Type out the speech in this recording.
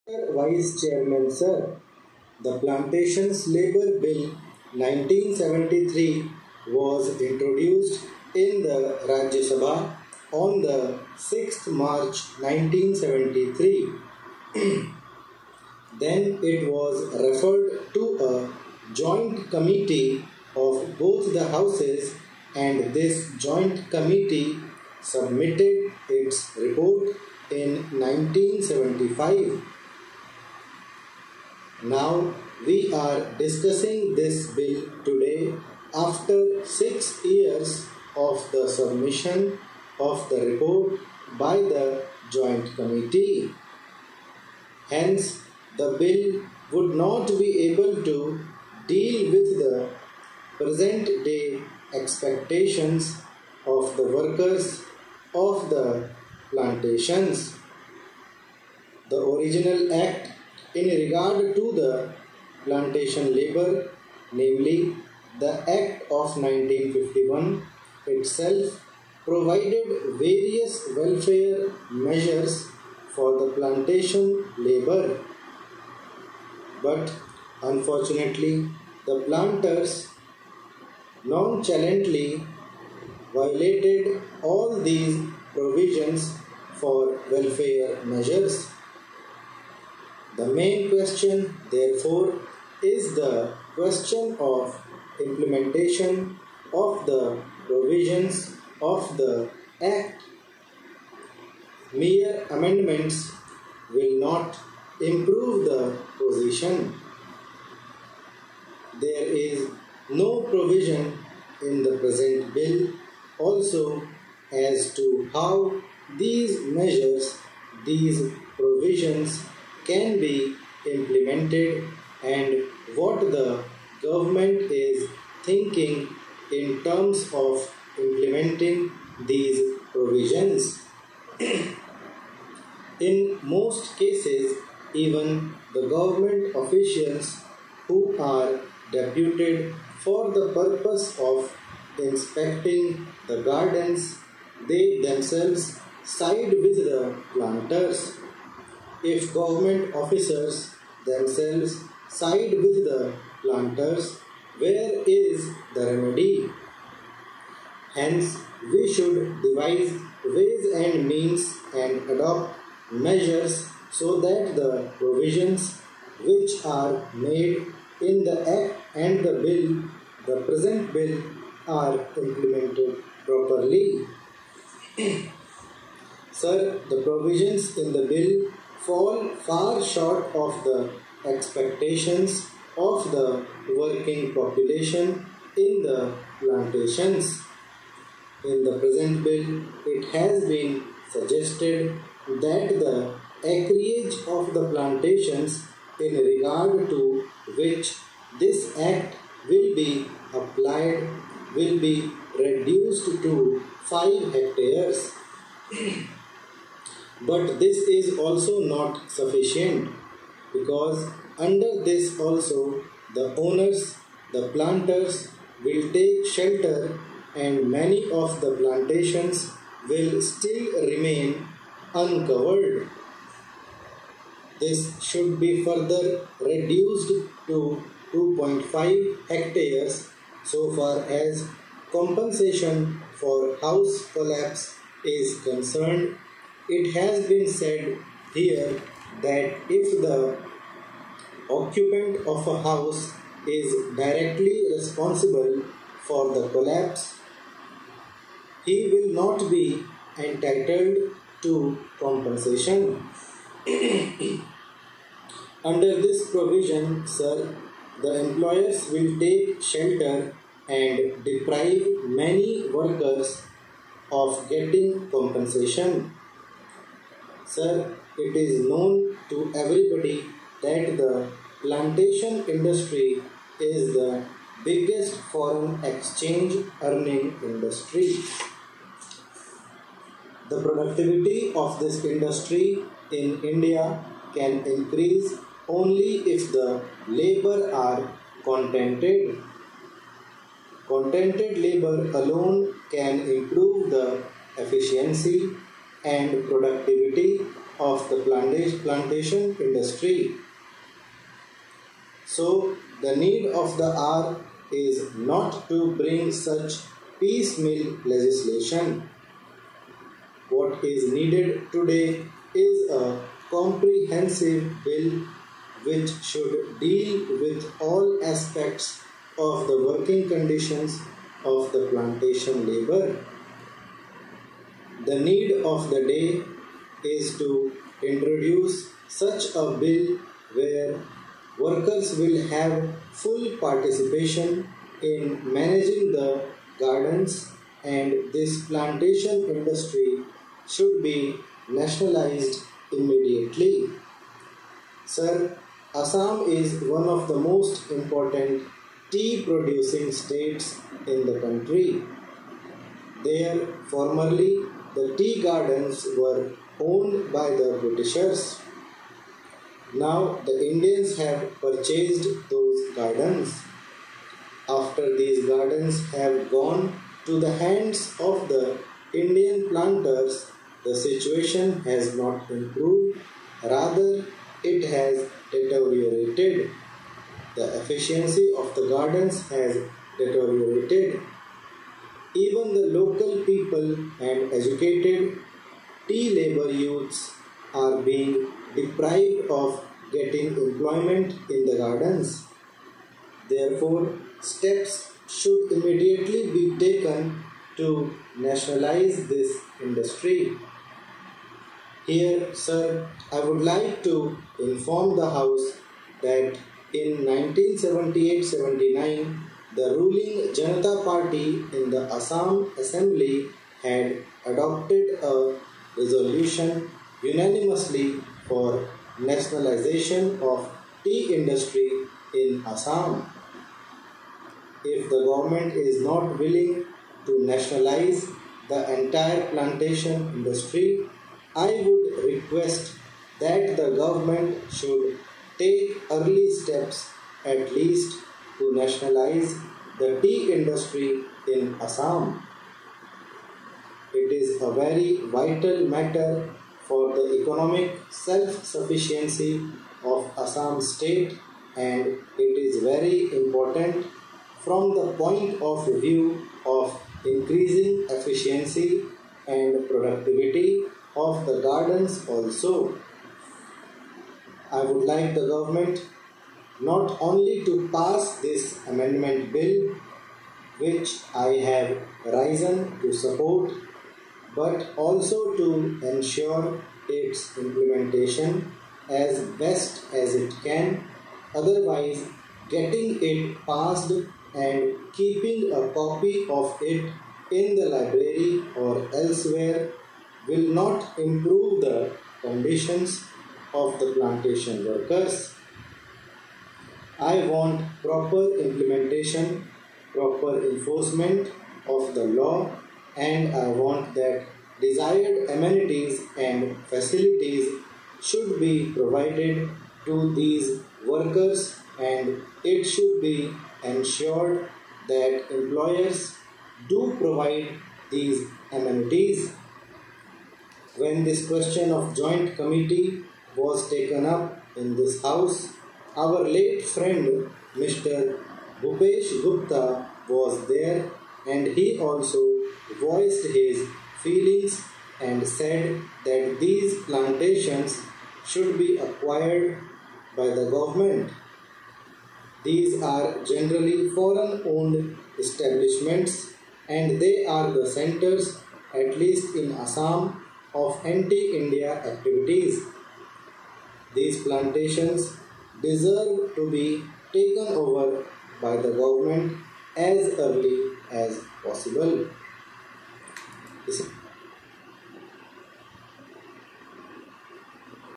Vice Chairman Sir, the Plantations Labour Bill 1973 was introduced in the Rajya Sabha on the 6th March 1973. Then it was referred to a joint committee of both the houses, and this joint committee submitted its report in 1975. Now we are discussing this bill today after 6 years of the submission of the report by the joint committee. Hence, the bill would not be able to deal with the present day expectations of the workers of the plantations. The original act in regard to the plantation labor, namely the Act of 1951 itself, provided various welfare measures for the plantation labor. But unfortunately, the planters nonchalantly violated all these provisions for welfare measures. The main question, therefore, is the question of implementation of the provisions of the Act. Mere amendments will not improve the position. There is no provision in the present bill also as to how these measures, these provisions can be implemented and what the government is thinking in terms of implementing these provisions. In most cases, even the government officials who are deputed for the purpose of inspecting the gardens, they themselves side with the planters. If government officers themselves side with the planters, where is the remedy? Hence, we should devise ways and means and adopt measures so that the provisions which are made in the Act and the bill, the present bill, are implemented properly. Sir, the provisions in the bill fall far short of the expectations of the working population in the plantations. In the present bill, it has been suggested that the acreage of the plantations in regard to which this act will be applied will be reduced to 5 hectares. But this is also not sufficient, because under this also the owners, the planters, will take shelter and many of the plantations will still remain uncovered. This should be further reduced to 2.5 hectares so far as compensation for house collapse is concerned. It has been said here that if the occupant of a house is directly responsible for the collapse, he will not be entitled to compensation. Under this provision, sir, the employers will take shelter and deprive many workers of getting compensation. Sir, it is known to everybody that the plantation industry is the biggest foreign exchange earning industry. The productivity of this industry in India can increase only if the labor are contented. Contented labor alone can improve the efficiency and productivity of the plantation industry. So, the need of the hour is not to bring such piecemeal legislation. What is needed today is a comprehensive bill which should deal with all aspects of the working conditions of the plantation labor. The need of the day is to introduce such a bill where workers will have full participation in managing the gardens, and this plantation industry should be nationalized immediately. Sir, Assam is one of the most important tea producing states in the country. There, formerly, the tea gardens were owned by the Britishers. Now, the Indians have purchased those gardens. After these gardens have gone to the hands of the Indian planters, the situation has not improved, rather, it has deteriorated. The efficiency of the gardens has deteriorated. Even the local people and educated tea labor youths are being deprived of getting employment in the gardens. Therefore, steps should immediately be taken to nationalize this industry. Here, sir, I would like to inform the House that in 1978-79, the ruling Janata Party in the Assam Assembly had adopted a resolution unanimously for nationalization of tea industry in Assam. If the government is not willing to nationalize the entire plantation industry, I would request that the government should take early steps at least to nationalize the tea industry in Assam. It is a very vital matter for the economic self-sufficiency of Assam state, and it is very important from the point of view of increasing efficiency and productivity of the gardens also. I would like the government not only to pass this amendment bill, which I have risen to support, but also to ensure its implementation as best as it can. Otherwise, getting it passed and keeping a copy of it in the library or elsewhere will not improve the conditions of the plantation workers. I want proper implementation, proper enforcement of the law, and I want that desired amenities and facilities should be provided to these workers, and it should be ensured that employers do provide these amenities. When this question of joint committee was taken up in this house, our late friend Mr. Bhupesh Gupta was there, and he also voiced his feelings and said that these plantations should be acquired by the government. These are generally foreign-owned establishments, and they are the centers, at least in Assam, of anti-India activities. These plantations deserve to be taken over by the government as early as possible.